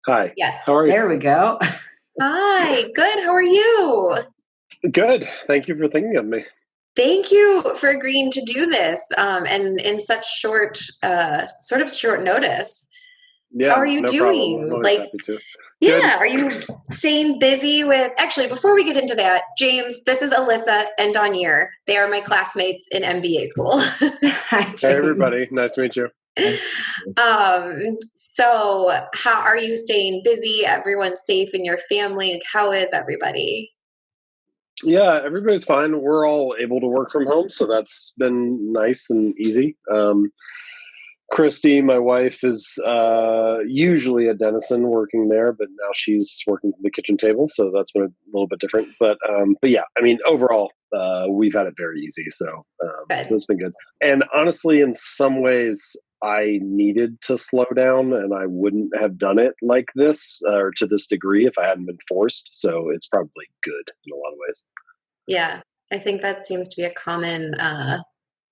Hi. Yes. How are you? There we go. Hi, good. How are you? Good. Thank you for thinking of me. Thank you for agreeing to do this and in such short notice. How Yeah, are you no problem. I'm doing? always happy to. Good. Yeah, are you staying busy with, actually, before we get into that, James, this is Alyssa and Donier. They are my classmates in MBA school. Hi, Hey, everybody. James. Nice to meet you. So how are you staying busy? Everyone's safe in your family. Like, how is everybody? Yeah, everybody's fine. We're all able to work from home, so that's been nice and easy. Christy, my wife, is usually at Denison working there, but now she's working from the kitchen table, so that's been a little bit different. But yeah, I mean, overall, we've had it very easy, so Good. it's been good. And honestly, in some ways, I needed to slow down, and I wouldn't have done it like this or to this degree if I hadn't been forced. So it's probably good in a lot of ways. Yeah, I think that seems to be a common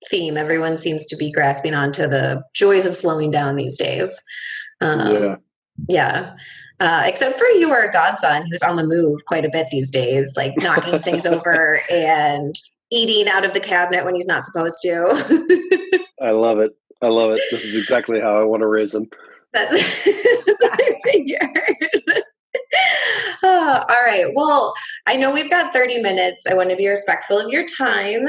theme. Everyone seems to be grasping onto the joys of slowing down these days. Yeah. Um, yeah. Except for you or a godson who's on the move quite a bit these days, like knocking things over and eating out of the cabinet when he's not supposed to. I love it. I love it. This is exactly how I want to raise him. That's what I figured. All right. Well, I know we've got 30 minutes. I want to be respectful of your time.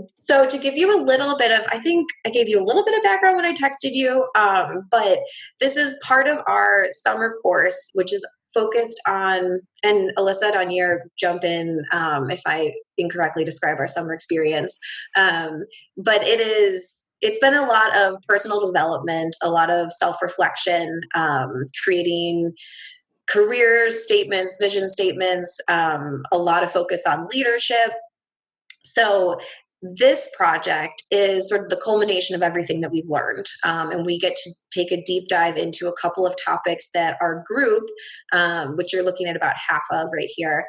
So to give you a little bit of, I think I gave you a little bit of background when I texted you, but this is part of our summer course, which is focused on, and Alyssa, on your jump in if I incorrectly describe our summer experience. But it's been a lot of personal development, a lot of self-reflection, creating career statements, vision statements, a lot of focus on leadership. So this project is sort of the culmination of everything that we've learned. And we get to take a deep dive into a couple of topics that our group, which you're looking at about half of right here,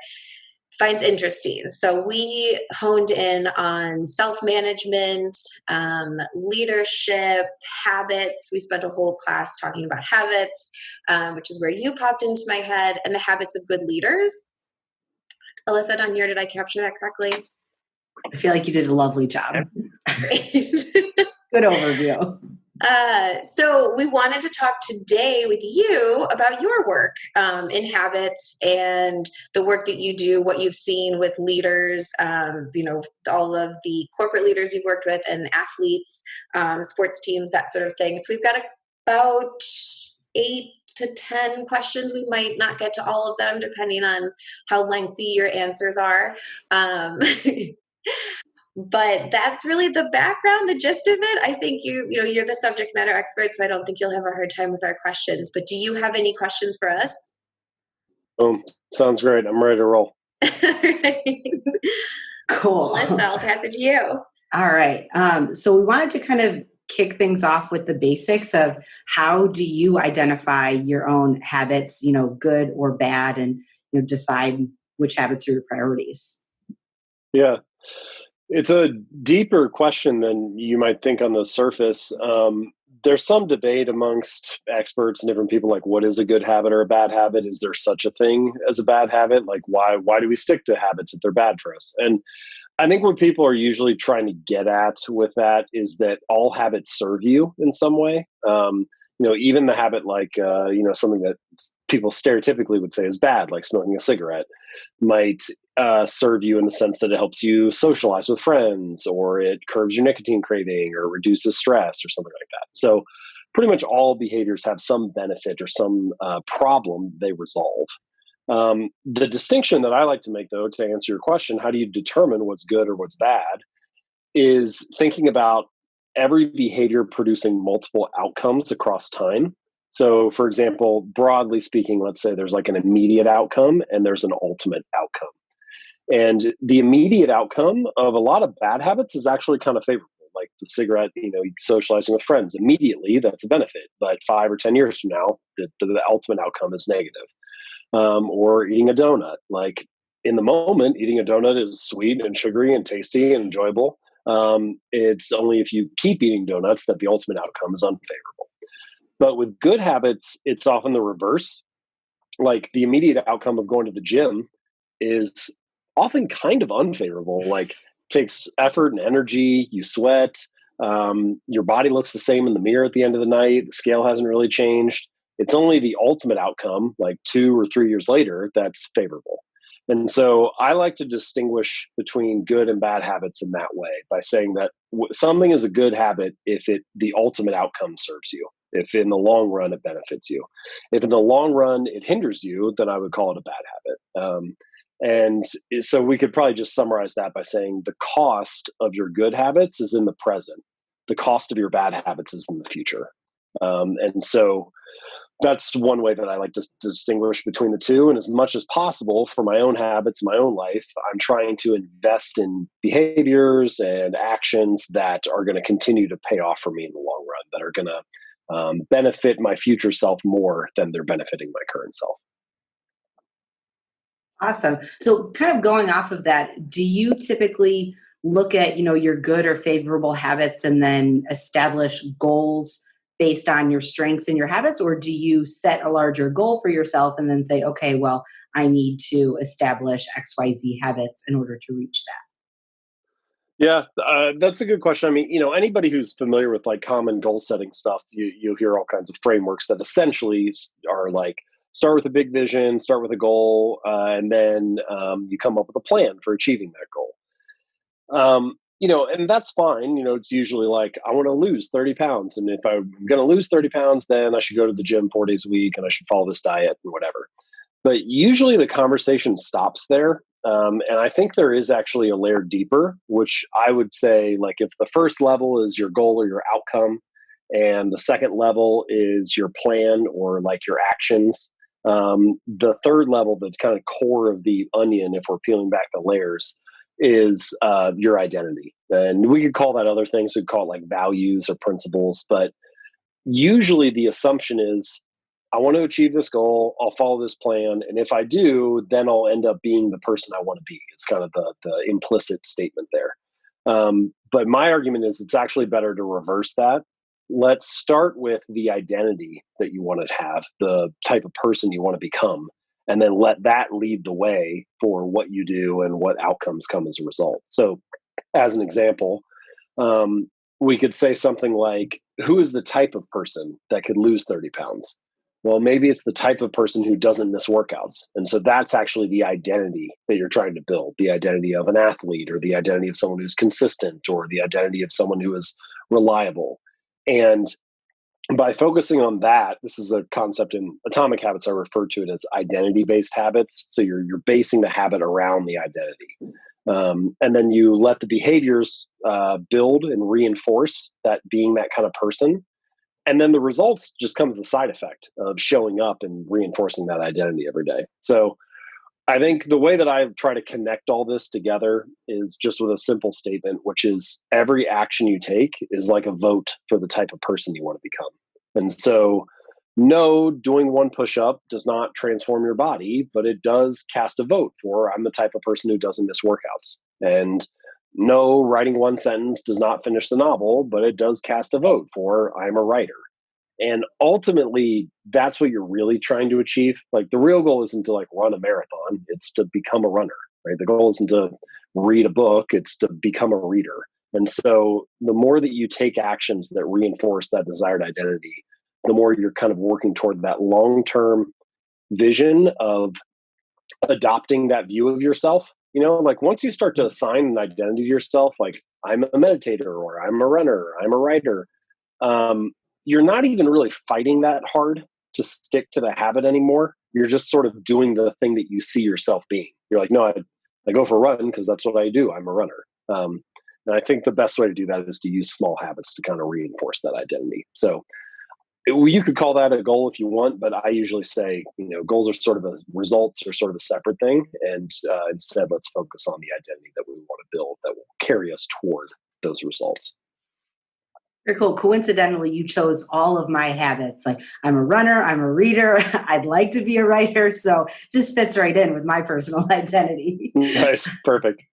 finds interesting. So we honed in on self-management, leadership, habits. We spent a whole class talking about habits, which is where you popped into my head, and the habits of good leaders. Alyssa, down here, did I capture that correctly? I feel like you did a lovely job. Great. Good overview. So we wanted to talk today with you about your work in habits and the work that you do, what you've seen with leaders, all of the corporate leaders you've worked with and athletes, sports teams, that sort of thing. So we've got about 8 to 10 questions. We might not get to all of them depending on how lengthy your answers are. But that's really the background, the gist of it. I think you're the subject matter expert, so I don't think you'll have a hard time with our questions. But do you have any questions for us? Sounds great. I'm ready to roll. Right. Cool. Melissa, I'll pass it to you. All right. So we wanted to kind of kick things off with the basics of how do you identify your own habits, good or bad, and decide which habits are your priorities. Yeah. It's a deeper question than you might think on the surface. There's some debate amongst experts and different people, like what is a good habit or a bad habit? Is there such a thing as a bad habit? Like why do we stick to habits if they're bad for us? And I think what people are usually trying to get at with that is that all habits serve you in some way. Even the habit like, something that people stereotypically would say is bad, like smoking a cigarette, might serve you in the sense that it helps you socialize with friends, or it curbs your nicotine craving, or reduces stress, or something like that. So pretty much all behaviors have some benefit or some problem they resolve. The distinction that I like to make, though, to answer your question, how do you determine what's good or what's bad, is thinking about every behavior producing multiple outcomes across time. So, for example, broadly speaking, let's say there's like an immediate outcome and there's an ultimate outcome. And the immediate outcome of a lot of bad habits is actually kind of favorable. Like the cigarette, socializing with friends, immediately that's a benefit. But 5 or 10 years from now, the ultimate outcome is negative. Or eating a donut. Like in the moment, eating a donut is sweet and sugary and tasty and enjoyable. It's only if you keep eating donuts that the ultimate outcome is unfavorable. But with good habits, it's often the reverse. Like the immediate outcome of going to the gym is often kind of unfavorable. Like takes effort and energy, you sweat, your body looks the same in the mirror at the end of the night, the scale hasn't really changed. It's only the ultimate outcome, like 2 or 3 years later, that's favorable. And so I like to distinguish between good and bad habits in that way by saying that something is a good habit if the ultimate outcome serves you, if in the long run it benefits you. If in the long run it hinders you, then I would call it a bad habit. And so we could probably just summarize that by saying the cost of your good habits is in the present. The cost of your bad habits is in the future. And so that's one way that I like to distinguish between the two. And as much as possible for my own habits, my own life, I'm trying to invest in behaviors and actions that are going to continue to pay off for me in the long run, that are going to benefit my future self more than they're benefiting my current self. Awesome. So kind of going off of that, do you typically look at, your good or favorable habits and then establish goals based on your strengths and your habits? Or do you set a larger goal for yourself and then say, okay, well, I need to establish XYZ habits in order to reach that? Yeah, that's a good question. I mean, anybody who's familiar with like common goal setting stuff, you'll hear all kinds of frameworks that essentially are like start with a big vision, start with a goal, and then you come up with a plan for achieving that goal. And that's fine. It's usually like, I want to lose 30 pounds. And if I'm going to lose 30 pounds, then I should go to the gym 4 days a week and I should follow this diet and whatever. But usually the conversation stops there. And I think there is actually a layer deeper, which I would say, like, if the first level is your goal or your outcome, and the second level is your plan or like your actions, the third level, the kind of core of the onion, if we're peeling back the layers, is your identity. And we could call that other things. We'd call it like values or principles. But usually the assumption is, I want to achieve this goal. I'll follow this plan. And if I do, then I'll end up being the person I want to be. It's kind of the implicit statement there. But my argument is it's actually better to reverse that. Let's start with the identity that you want to have, the type of person you want to become, and then let that lead the way for what you do and what outcomes come as a result. So, as an example, we could say something like, who is the type of person that could lose 30 pounds? Well, maybe it's the type of person who doesn't miss workouts. And so that's actually the identity that you're trying to build, the identity of an athlete, or the identity of someone who's consistent, or the identity of someone who is reliable. And by focusing on that, this is a concept in Atomic Habits. I refer to it as identity-based habits. So you're basing the habit around the identity. And then you let the behaviors build and reinforce that being that kind of person. And then the results just come as a side effect of showing up and reinforcing that identity every day. So I think the way that I try to connect all this together is just with a simple statement, which is every action you take is like a vote for the type of person you want to become. And so, no, doing one push-up does not transform your body, but it does cast a vote for, I'm the type of person who doesn't miss workouts. And no, writing one sentence does not finish the novel, but it does cast a vote for, I'm a writer. And ultimately, that's what you're really trying to achieve. Like, the real goal isn't to like run a marathon, it's to become a runner, right? The goal isn't to read a book, it's to become a reader. And so the more that you take actions that reinforce that desired identity, the more you're kind of working toward that long-term vision of adopting that view of yourself. Like once you start to assign an identity to yourself, like I'm a meditator, or I'm a runner, or I'm a writer, you're not even really fighting that hard to stick to the habit anymore. You're just sort of doing the thing that you see yourself being. You're like, no, I go for a run because that's what I do. I'm a runner. And I think the best way to do that is to use small habits to kind of reinforce that identity. So you could call that a goal if you want, but I usually say, goals are sort of results are sort of a separate thing. And instead, let's focus on the identity that we want to build that will carry us toward those results. Very cool. Coincidentally, you chose all of my habits. Like, I'm a runner, I'm a reader, I'd like to be a writer. So just fits right in with my personal identity. Nice. Perfect.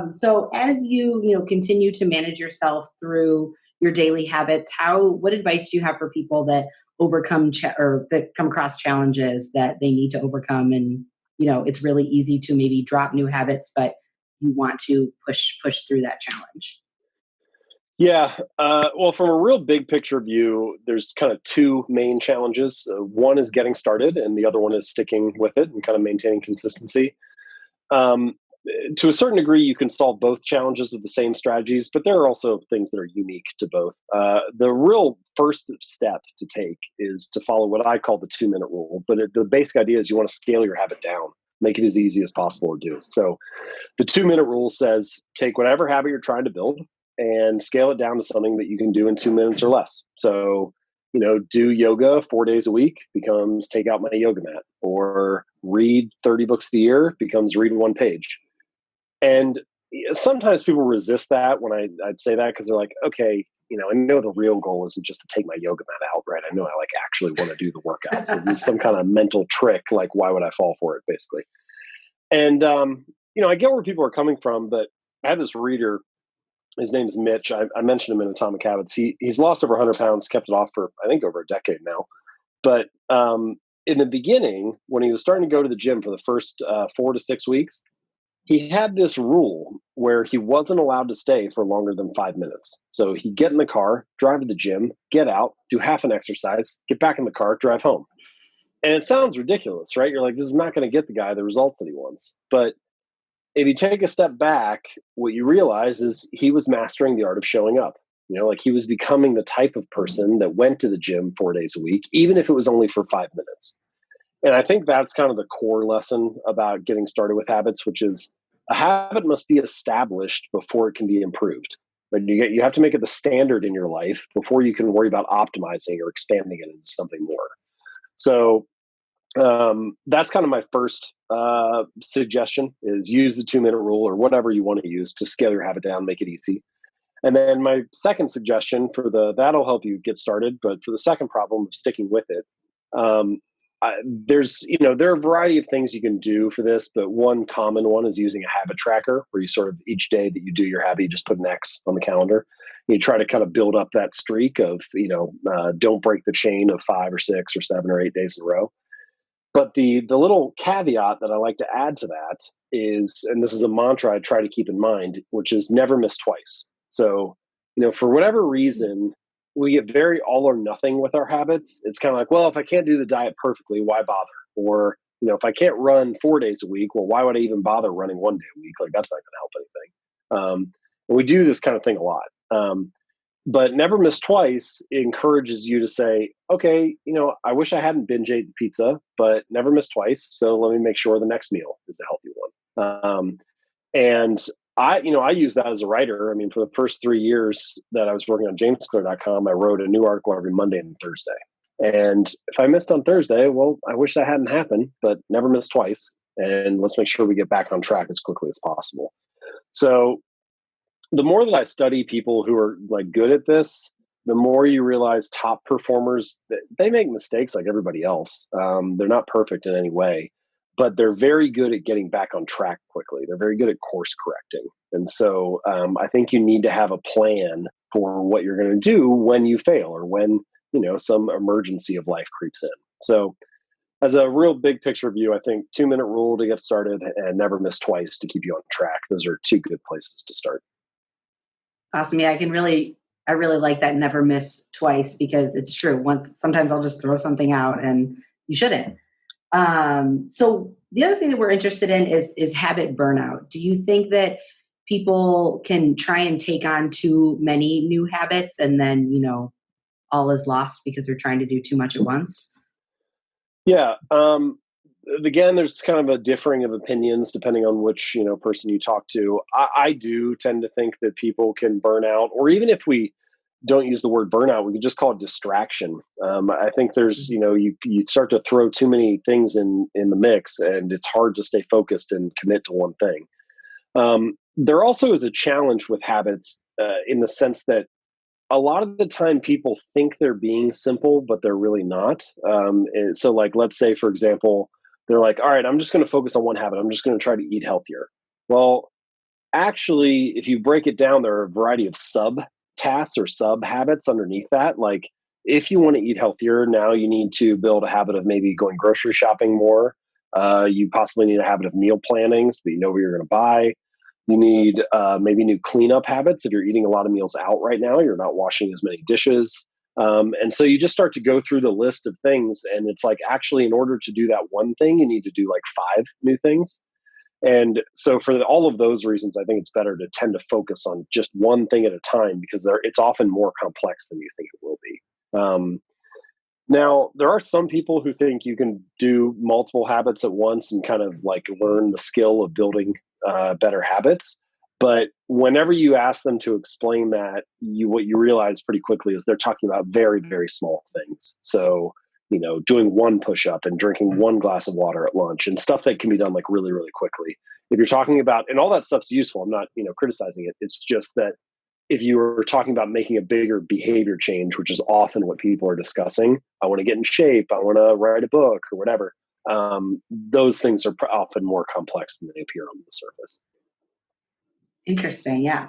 So as you continue to manage yourself through your daily habits, what advice do you have for people that overcome or that come across challenges that they need to overcome? And, it's really easy to maybe drop new habits, but you want to push through that challenge. Yeah. Well, from a real big picture view, there's kind of two main challenges. One is getting started, and the other one is sticking with it and kind of maintaining consistency. Um, to a certain degree, you can solve both challenges with the same strategies, but there are also things that are unique to both. The real first step to take is to follow what I call the 2-minute rule. But the basic idea is you want to scale your habit down, make it as easy as possible to do. So the 2-minute rule says take whatever habit you're trying to build and scale it down to something that you can do in 2 minutes or less. So, do yoga 4 days a week becomes take out my yoga mat, or read 30 books a year becomes read one page. And sometimes people resist that when I'd say that, because they're like, okay, I know the real goal isn't just to take my yoga mat out, right? I know I actually want to do the workout. So this is some kind of mental trick. Like, why would I fall for it, basically? And, I get where people are coming from, but I had this reader. His name is Mitch. I mentioned him in Atomic Habits. He's lost over 100 pounds, kept it off for, I think, over a decade now. But in the beginning, when he was starting to go to the gym for the first 4 to 6 weeks, he had this rule where he wasn't allowed to stay for longer than 5 minutes. So he'd get in the car, drive to the gym, get out, do half an exercise, get back in the car, drive home. And it sounds ridiculous, right? You're like, this is not going to get the guy the results that he wants. But if you take a step back, what you realize is he was mastering the art of showing up. He was becoming the type of person that went to the gym 4 days a week, even if it was only for 5 minutes. And I think that's kind of the core lesson about getting started with habits, which is a habit must be established before it can be improved. But you have to make it the standard in your life before you can worry about optimizing or expanding it into something more. So that's kind of my first suggestion, is use the 2-minute rule or whatever you want to use to scale your habit down, make it easy. And then my second suggestion that'll help you get started. But for the second problem of sticking with it, there are a variety of things you can do for this, but one common one is using a habit tracker, where you sort of each day that you do your habit, you just put an X on the calendar. You try to kind of build up that streak of, don't break the chain of 5 or 6 or 7 or 8 days in a row. But the little caveat that I like to add to that is, and this is a mantra I try to keep in mind, which is never miss twice. So, for whatever reason, we get very all or nothing with our habits. It's kind of like, well, if I can't do the diet perfectly, why bother? Or, if I can't run 4 days a week, well, why would I even bother running 1 day a week? Like, that's not going to help anything. And we do this kind of thing a lot. But never miss twice encourages you to say, okay, I wish I hadn't binge ate the pizza, but never miss twice. So let me make sure the next meal is a healthy one. And I use that as a writer. I mean, for the first 3 years that I was working on jamesclear.com, I wrote a new article every Monday and Thursday. And if I missed on Thursday, well, I wish that hadn't happened, but never miss twice. And let's make sure we get back on track as quickly as possible. So the more that I study people who are good at this, the more you realize top performers, they make mistakes like everybody else. They're not perfect in any way, but they're very good at getting back on track quickly. They're very good at course correcting. And so I think you need to have a plan for what you're going to do when you fail, or when, some emergency of life creeps in. So as a real big picture view, I think 2-minute rule to get started and never miss twice to keep you on track. Those are two good places to start. Awesome. Yeah, I really like that never miss twice, because it's true. Sometimes I'll just throw something out, and you shouldn't. So the other thing that we're interested in is habit burnout. Do you think that people can try and take on too many new habits, and then, all is lost because they're trying to do too much at once? Yeah. Again, there's kind of a differing of opinions depending on which person you talk to. I do tend to think that people can burn out, or even if we don't use the word burnout, we can just call it distraction. I think there's you start to throw too many things in the mix, and it's hard to stay focused and commit to one thing. There also is a challenge with habits in the sense that a lot of the time people think they're being simple, but they're really not. So let's say, for example, they're like, all right, I'm just going to focus on one habit. I'm just going to try to eat healthier. Well, actually, if you break it down, there are a variety of sub tasks or sub habits underneath that. Like if you want to eat healthier, now you need to build a habit of maybe going grocery shopping more. You possibly need a habit of meal planning so that you know what you're going to buy. You need maybe new cleanup habits. If you're eating a lot of meals out right now, you're not washing as many dishes. And so you just start to go through the list of things. And it's like, actually, in order to do that one thing, you need to do like 5 new things. And so for all of those reasons, I think it's better to tend to focus on just one thing at a time because it's often more complex than you think it will be. Now, there are some people who think you can do multiple habits at once and kind of like learn the skill of building better habits. But whenever you ask them to explain that, what you realize pretty quickly is they're talking about very, very small things. So, doing one push up and drinking one glass of water at lunch and stuff that can be done like really, really quickly. If you're talking about, and all that stuff's useful, I'm not, criticizing it. It's just that if you were talking about making a bigger behavior change, which is often what people are discussing, I want to get in shape, I want to write a book or whatever. Those things are often more complex than they appear on the surface. Interesting. Yeah.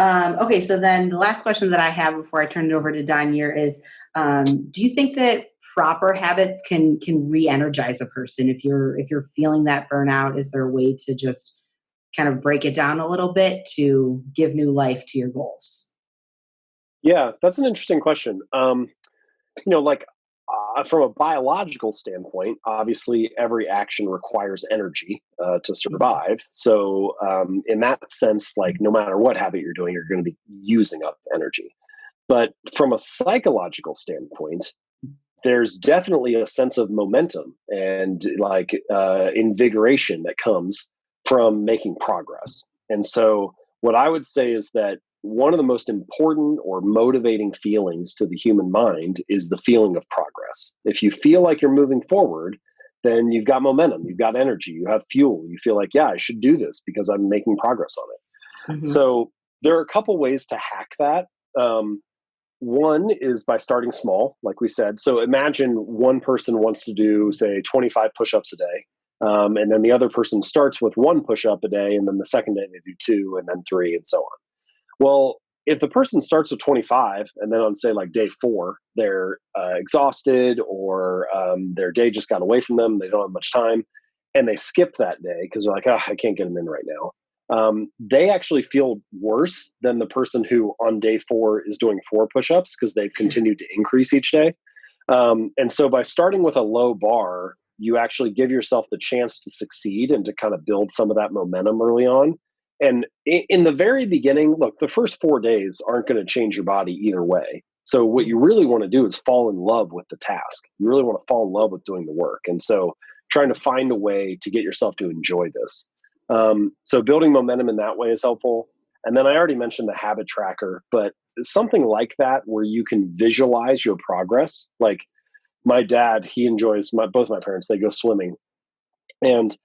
Okay. So then the last question that I have before I turn it over to Danya is, do you think that proper habits can re-energize a person if you're feeling that burnout? Is there a way to just kind of break it down a little bit to give new life to your goals? Yeah, that's an interesting question. Like from a biological standpoint, obviously every action requires energy to survive. So in that sense, like no matter what habit you're doing, you're going to be using up energy. But from a psychological standpoint, there's definitely a sense of momentum and like invigoration that comes from making progress. And so what I would say is that one of the most important or motivating feelings to the human mind is the feeling of progress. If you feel like you're moving forward, then you've got momentum, you've got energy, you have fuel, you feel like, yeah, I should do this because I'm making progress on it. Mm-hmm. So there are a couple ways to hack that. One is by starting small, like we said. So imagine one person wants to do, say, 25 push-ups a day. And then the other person starts with 1 push-up a day, and then the second day they do 2, and then 3, and so on. Well, if the person starts with 25, and then on, say, like day 4, they're exhausted or their day just got away from them, they don't have much time, and they skip that day because they're like, oh, I can't get them in right now. They actually feel worse than the person who on day 4 is doing 4 push-ups because they've continued to increase each day. And so by starting with a low bar, you actually give yourself the chance to succeed and to kind of build some of that momentum early on. And in the very beginning, look, the first 4 days aren't going to change your body either way. So what you really want to do is fall in love with the task. You really want to fall in love with doing the work. And so trying to find a way to get yourself to enjoy this. So building momentum in that way is helpful. And then I already mentioned the habit tracker, but something like that where you can visualize your progress. Like my dad, he enjoys both my parents, they go swimming. And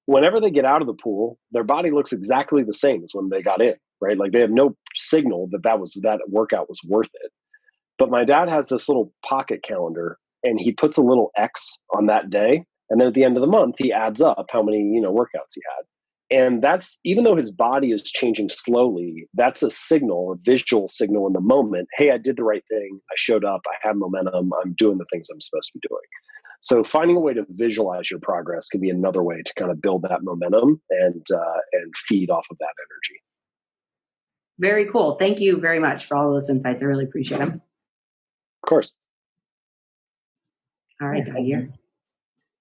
whenever they get out of the pool, their body looks exactly the same as when they got in, right? Like they have no signal that workout was worth it. But my dad has this little pocket calendar and he puts a little X on that day. And then at the end of the month, he adds up how many, workouts he had. And that's, even though his body is changing slowly, that's a signal, a visual signal in the moment. Hey, I did the right thing. I showed up. I have momentum. I'm doing the things I'm supposed to be doing. So finding a way to visualize your progress can be another way to kind of build that momentum and feed off of that energy. Very cool. Thank you very much for all those insights. I really appreciate them. Of course. All right, Danya.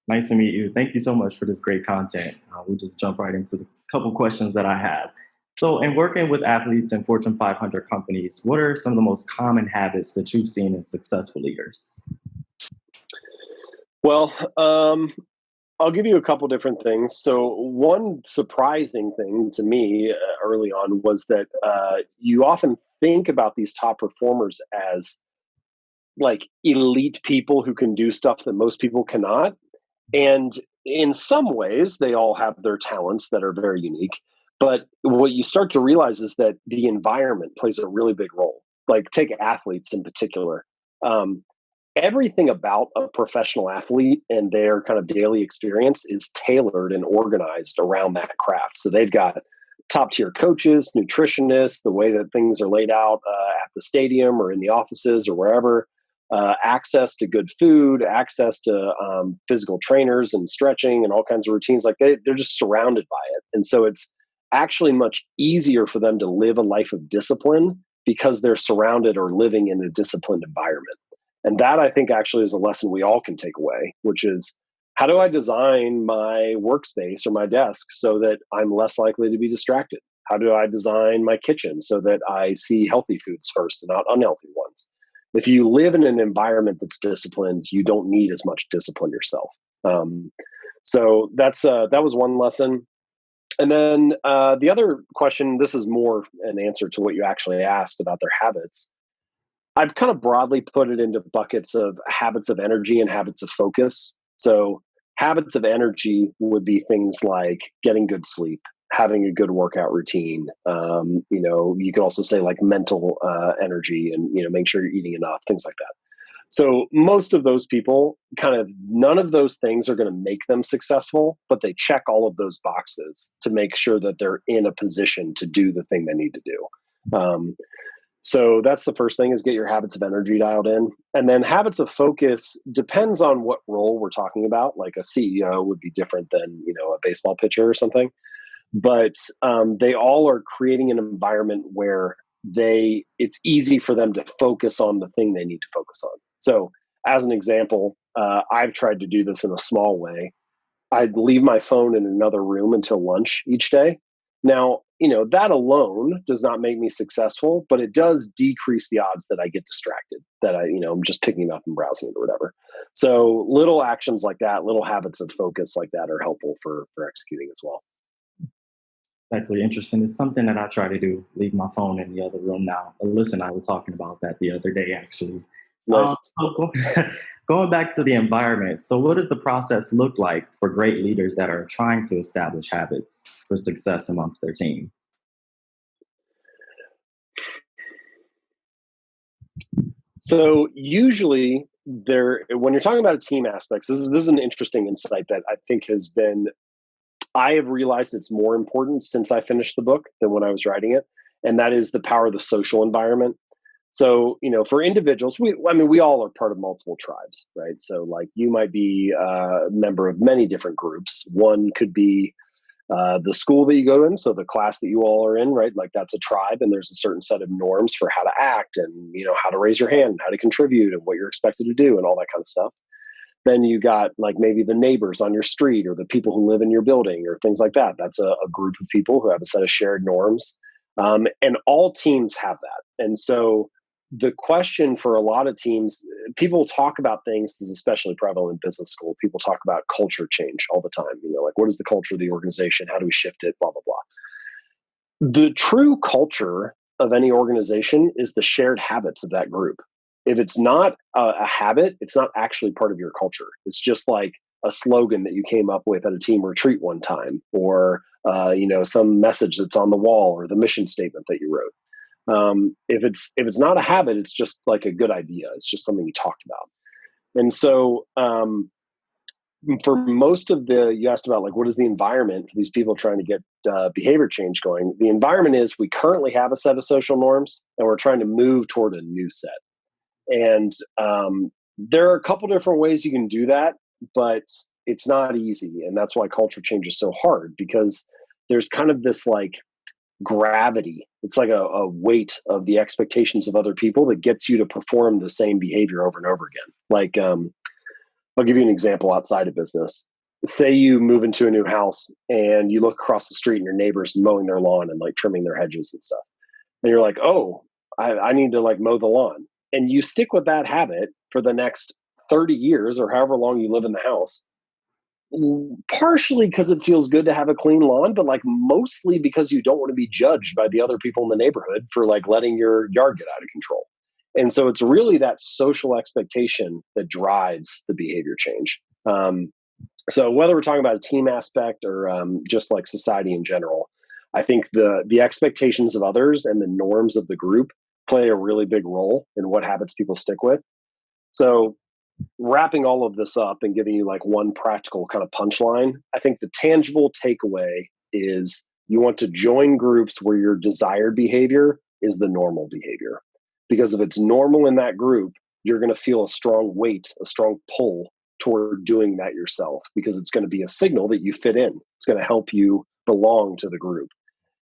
Nice to meet you. Thank you so much for this great content. We'll just jump right into the couple questions that I have. So in working with athletes in Fortune 500 companies, what are some of the most common habits that you've seen in successful leaders? Well, I'll give you a couple different things. So one surprising thing to me early on was that you often think about these top performers as like elite people who can do stuff that most people cannot. And in some ways, they all have their talents that are very unique. But what you start to realize is that the environment plays a really big role. Like take athletes in particular. Everything about a professional athlete and their kind of daily experience is tailored and organized around that craft. So they've got top tier coaches, nutritionists, the way that things are laid out at the stadium or in the offices or wherever, access to good food, access to physical trainers and stretching and all kinds of routines. Like they're just surrounded by it. And so it's actually much easier for them to live a life of discipline because they're surrounded or living in a disciplined environment. And that, I think, actually is a lesson we all can take away, which is, how do I design my workspace or my desk so that I'm less likely to be distracted? How do I design my kitchen so that I see healthy foods first and not unhealthy ones? If you live in an environment that's disciplined, you don't need as much discipline yourself. So that was one lesson. And then the other question, this is more an answer to what you actually asked about their habits. I've kind of broadly put it into buckets of habits of energy and habits of focus. So habits of energy would be things like getting good sleep, having a good workout routine. You could also say like mental energy and, make sure you're eating enough, things like that. So most of those people none of those things are going to make them successful, but they check all of those boxes to make sure that they're in a position to do the thing they need to do. So that's the first thing, is get your habits of energy dialed in. And then habits of focus depends on what role we're talking about. Like a CEO would be different than, a baseball pitcher or something. But they all are creating an environment where it's easy for them to focus on the thing they need to focus on. So as an example, I've tried to do this in a small way. I'd leave my phone in another room until lunch each day. Now, that alone does not make me successful, but it does decrease the odds that I get distracted, that I'm just picking it up and browsing it or whatever. So little actions like that, little habits of focus like that are helpful for executing as well. Actually interesting. It's something that I try to do, leave my phone in the other room now. Alyssa and I were talking about that the other day, actually. Nice. Going back to the environment. So what does the process look like for great leaders that are trying to establish habits for success amongst their team? So usually when you're talking about a team aspects, this is an interesting insight that I have realized it's more important since I finished the book than when I was writing it. And that is the power of the social environment. So, for individuals, we all are part of multiple tribes, right? So like you might be a member of many different groups. One could be the school that you go in, so the class that you all are in, right? Like that's a tribe, and there's a certain set of norms for how to act and, how to raise your hand, how to contribute and what you're expected to do and all that kind of stuff. Then you got like maybe the neighbors on your street or the people who live in your building or things like that. That's a group of people who have a set of shared norms. And all teams have that. And so the question for a lot of teams, people talk about things, this is especially prevalent in business school. People talk about culture change all the time. Like what is the culture of the organization? How do we shift it? Blah, blah, blah. The true culture of any organization is the shared habits of that group. If it's not a habit, it's not actually part of your culture. It's just like a slogan that you came up with at a team retreat one time, or some message that's on the wall, or the mission statement that you wrote. If it's not a habit, it's just like a good idea. It's just something you talked about. And so for most of you asked about like what is the environment for these people trying to get behavior change going. The environment is we currently have a set of social norms, and we're trying to move toward a new set. And there are a couple different ways you can do that, but it's not easy. And that's why culture change is so hard, because there's kind of this like gravity. It's like a weight of the expectations of other people that gets you to perform the same behavior over and over again. Like, I'll give you an example outside of business. Say you move into a new house and you look across the street and your neighbor's mowing their lawn and like trimming their hedges and stuff. And you're like, oh, I need to like mow the lawn. And you stick with that habit for the next 30 years or however long you live in the house, partially because it feels good to have a clean lawn, but like mostly because you don't want to be judged by the other people in the neighborhood for like letting your yard get out of control. And so it's really that social expectation that drives the behavior change. So whether we're talking about a team aspect or just like society in general, I think the expectations of others and the norms of the group play a really big role in what habits people stick with. So wrapping all of this up and giving you like one practical kind of punchline, I think the tangible takeaway is You want to join groups where your desired behavior is the normal behavior. Because if it's normal in that group, you're going to feel a strong weight, a strong pull toward doing that yourself, because it's going to be a signal that you fit in. It's going to help you belong to the group.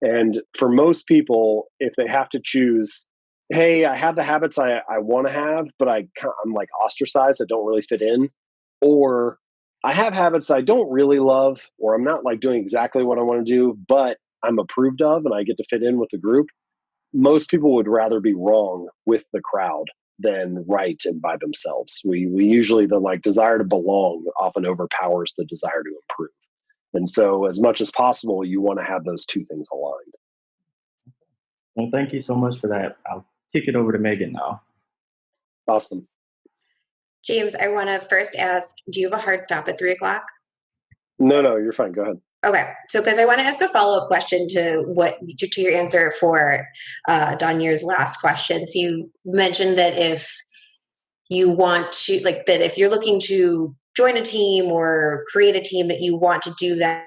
And for most people, if they have to choose, hey, I have the habits I want to have, but I'm like ostracized, I don't really fit in, or I have habits I don't really love, or I'm not like doing exactly what I want to do, but I'm approved of and I get to fit in with the group. Most people would rather be wrong with the crowd than right and by themselves. We usually, the like desire to belong often overpowers the desire to improve. And so as much as possible, you want to have those two things aligned. Well, thank you so much for that. I'll kick it over to Megan now. Awesome. James, I want to first ask, do you have a hard stop at 3 o'clock? No, you're fine. Go ahead. Okay, so because I want to ask a follow-up question to your answer for Donier's last question. So you mentioned that if you want to, like, that if you're looking to join a team or create a team, that you want to do that,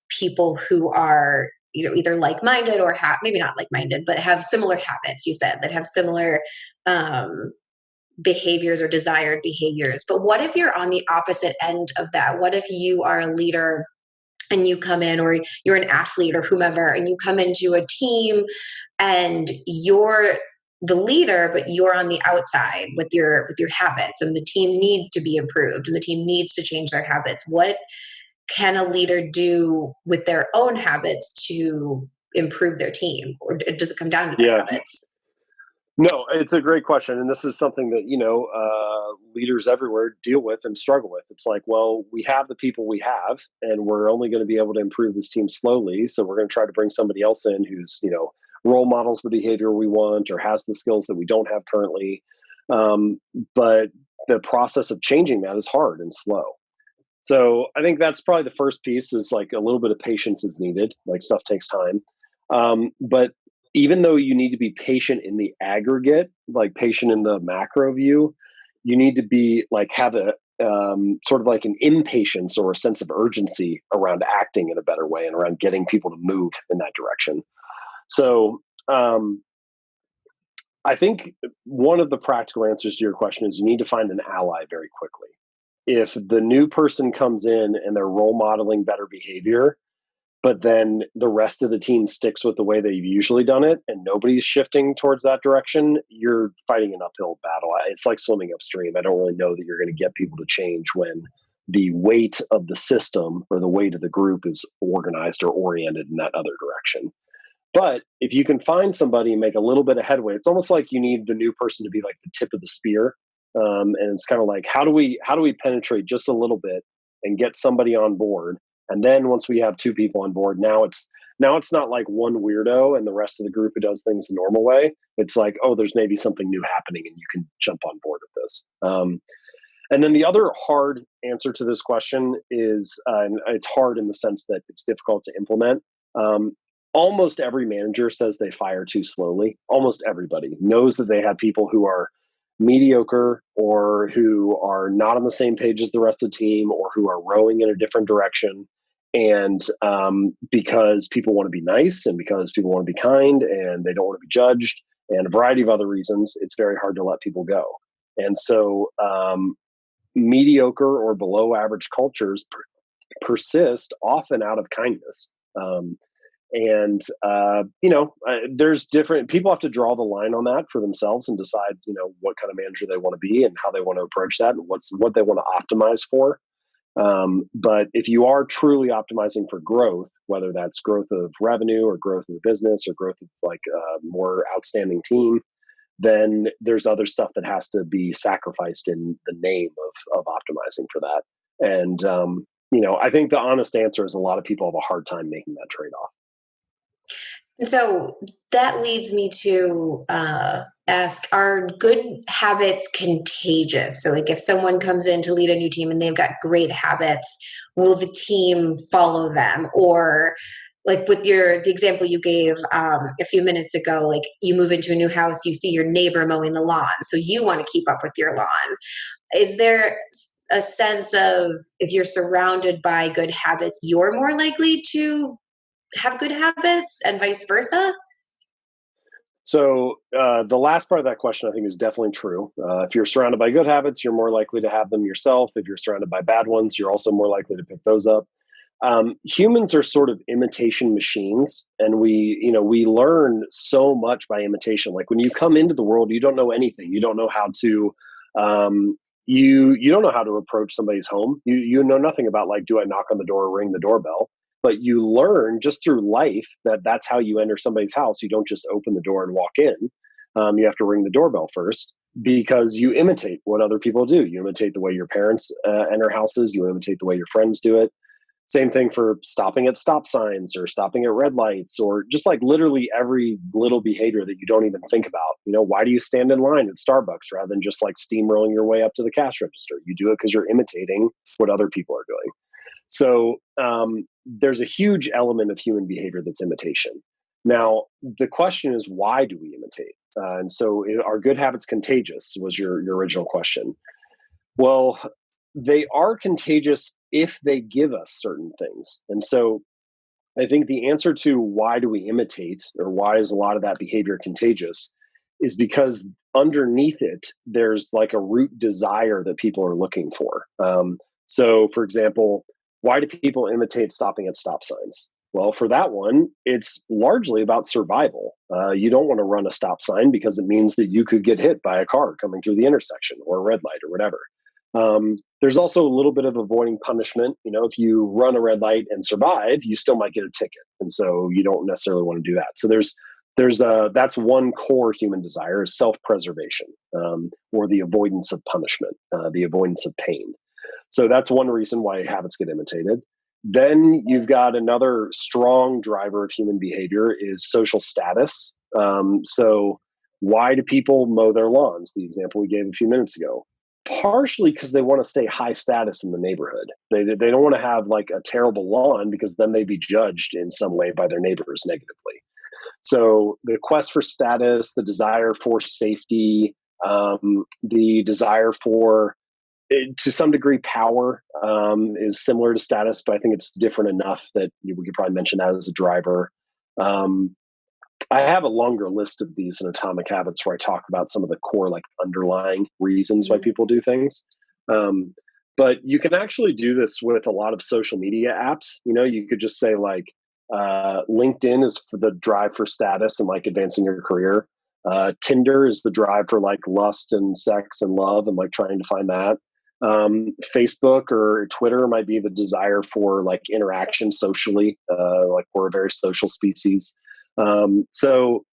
people who are, you know, either like-minded or maybe not like-minded, but have similar habits. You said that have similar behaviors or desired behaviors. But what if you're on the opposite end of that? What if you are a leader and you come in, or you're an athlete or whomever, and you come into a team and you're the leader, but you're on the outside with your habits, and the team needs to be improved and the team needs to change their habits? What can a leader do with their own habits to improve their team, or does it come down to their habits? No, it's a great question. And this is something that, leaders everywhere deal with and struggle with. It's like, well, we have the people we have, and we're only going to be able to improve this team slowly. So we're going to try to bring somebody else in who's, role models the behavior we want or has the skills that we don't have currently. But the process of changing that is hard and slow. So I think that's probably the first piece, is like a little bit of patience is needed. Like, stuff takes time. But even though you need to be patient in the aggregate, like patient in the macro view, you need to be like, have a sort of like an impatience or a sense of urgency around acting in a better way and around getting people to move in that direction. So I think one of the practical answers to your question is you need to find an ally very quickly. If the new person comes in and they're role modeling better behavior, but then the rest of the team sticks with the way they've usually done it and nobody's shifting towards that direction, you're fighting an uphill battle. It's like swimming upstream. I don't really know that you're going to get people to change when the weight of the system or the weight of the group is organized or oriented in that other direction. But if you can find somebody and make a little bit of headway, it's almost like you need the new person to be like the tip of the spear. And it's kind of like, how do we penetrate just a little bit and get somebody on board? And then once we have two people on board, now it's not like one weirdo and the rest of the group who does things the normal way. It's like, oh, there's maybe something new happening and you can jump on board with this. And then the other hard answer to this question is, and it's hard in the sense that it's difficult to implement. Almost every manager says they fire too slowly. Almost everybody knows that they have people who are mediocre or who are not on the same page as the rest of the team or who are rowing in a different direction. And because people want to be nice and because people want to be kind and they don't want to be judged and a variety of other reasons, it's very hard to let people go. And so mediocre or below average cultures persist often out of kindness. There's different people have to draw the line on that for themselves and decide, what kind of manager they want to be and how they want to approach that and what they want to optimize for. But if you are truly optimizing for growth, whether that's growth of revenue or growth of the business or growth of like a more outstanding team, then there's other stuff that has to be sacrificed in the name of optimizing for that. And, I think the honest answer is a lot of people have a hard time making that trade-off. So that leads me to ask, are good habits contagious? So like if someone comes in to lead a new team and they've got great habits, will the team follow them? Or like with the example you gave a few minutes ago, like you move into a new house, you see your neighbor mowing the lawn, so you want to keep up with your lawn. Is there a sense of if you're surrounded by good habits, you're more likely to have good habits and vice versa? So the last part of that question, I think, is definitely true. If you're surrounded by good habits, you're more likely to have them yourself. If you're surrounded by bad ones, you're also more likely to pick those up. Humans are sort of imitation machines, and we learn so much by imitation. Like when you come into the world, you don't know anything. You don't know how to you don't know how to approach somebody's home. You know nothing about, like, do I knock on the door or ring the doorbell? But you learn just through life that that's how you enter somebody's house. You don't just open the door and walk in. You have to ring the doorbell first, because you imitate what other people do. You imitate the way your parents enter houses. You imitate the way your friends do it. Same thing for stopping at stop signs or stopping at red lights, or just like literally every little behavior that you don't even think about. Why do you stand in line at Starbucks rather than just like steamrolling your way up to the cash register? You do it because you're imitating what other people are doing. So there's a huge element of human behavior that's imitation. Now, the question is, why do we imitate? And so are good habits contagious, was your original question. Well, they are contagious if they give us certain things. And so I think the answer to why do we imitate, or why is a lot of that behavior contagious, is because underneath it, there's like a root desire that people are looking for. So, for example, why do people imitate stopping at stop signs? Well, for that one, it's largely about survival. You don't want to run a stop sign because it means that you could get hit by a car coming through the intersection, or a red light, or whatever. There's also a little bit of avoiding punishment. If you run a red light and survive, you still might get a ticket, and so you don't necessarily want to do that. So that's one core human desire, is self-preservation, or the avoidance of punishment, the avoidance of pain. So that's one reason why habits get imitated. Then you've got another strong driver of human behavior is social status. So why do people mow their lawns? The example we gave a few minutes ago. Partially because they want to stay high status in the neighborhood. They don't want to have like a terrible lawn, because then they'd be judged in some way by their neighbors negatively. So the quest for status, the desire for safety, the desire for, to some degree, power is similar to status, but I think it's different enough that we could probably mention that as a driver. I have a longer list of these in Atomic Habits where I talk about some of the core, like, underlying reasons why people do things. But you can actually do this with a lot of social media apps. You could just say, like, LinkedIn is for the drive for status and like advancing your career. Tinder is the drive for like lust and sex and love and like trying to find that. Facebook or Twitter might be the desire for like interaction socially. Like, we're a very social species. So,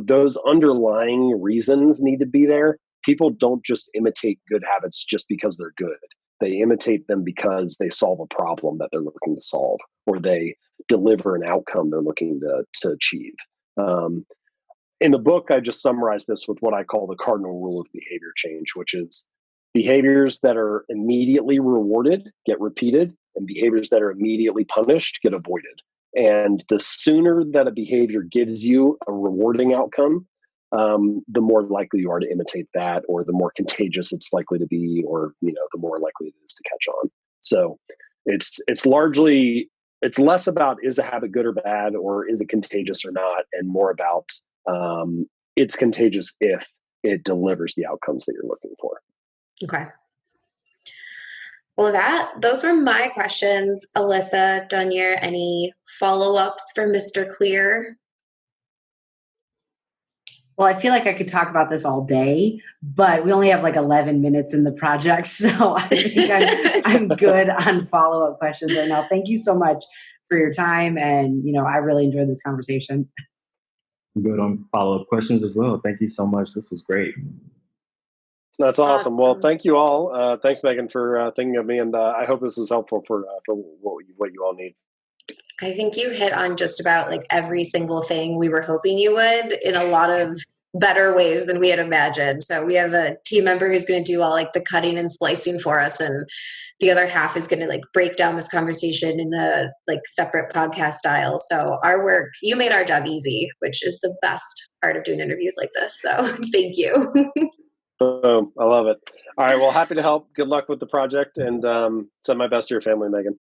those underlying reasons need to be there. People don't just imitate good habits just because they're good. They imitate them because they solve a problem that they're looking to solve, or they deliver an outcome they're looking to achieve. In the book, I just summarized this with what I call the cardinal rule of behavior change, which is behaviors that are immediately rewarded get repeated, and behaviors that are immediately punished get avoided. And the sooner that a behavior gives you a rewarding outcome, the more likely you are to imitate that, or the more contagious it's likely to be, or the more likely it is to catch on. So it's less about, is a habit good or bad, or is it contagious or not, and more about it's contagious if it delivers the outcomes that you're looking for. Okay. Well, those were my questions. Alyssa, Donier, any follow-ups for Mr. Clear? Well, I feel like I could talk about this all day, but we only have like 11 minutes in the project. So I think I'm good on follow-up questions right now. Thank you so much for your time. And, I really enjoyed this conversation. I'm good on follow-up questions as well. Thank you so much. This was great. That's awesome. Well, thank you all. Thanks, Megan, for thinking of me, and I hope this was helpful for what you all need. I think you hit on just about like every single thing we were hoping you would, in a lot of better ways than we had imagined. So we have a team member who's going to do all like the cutting and splicing for us, and the other half is going to like break down this conversation in a like separate podcast style. So our work, you made our job easy, which is the best part of doing interviews like this. So thank you. I love it. All right. Well, happy to help. Good luck with the project, and send my best to your family, Megan.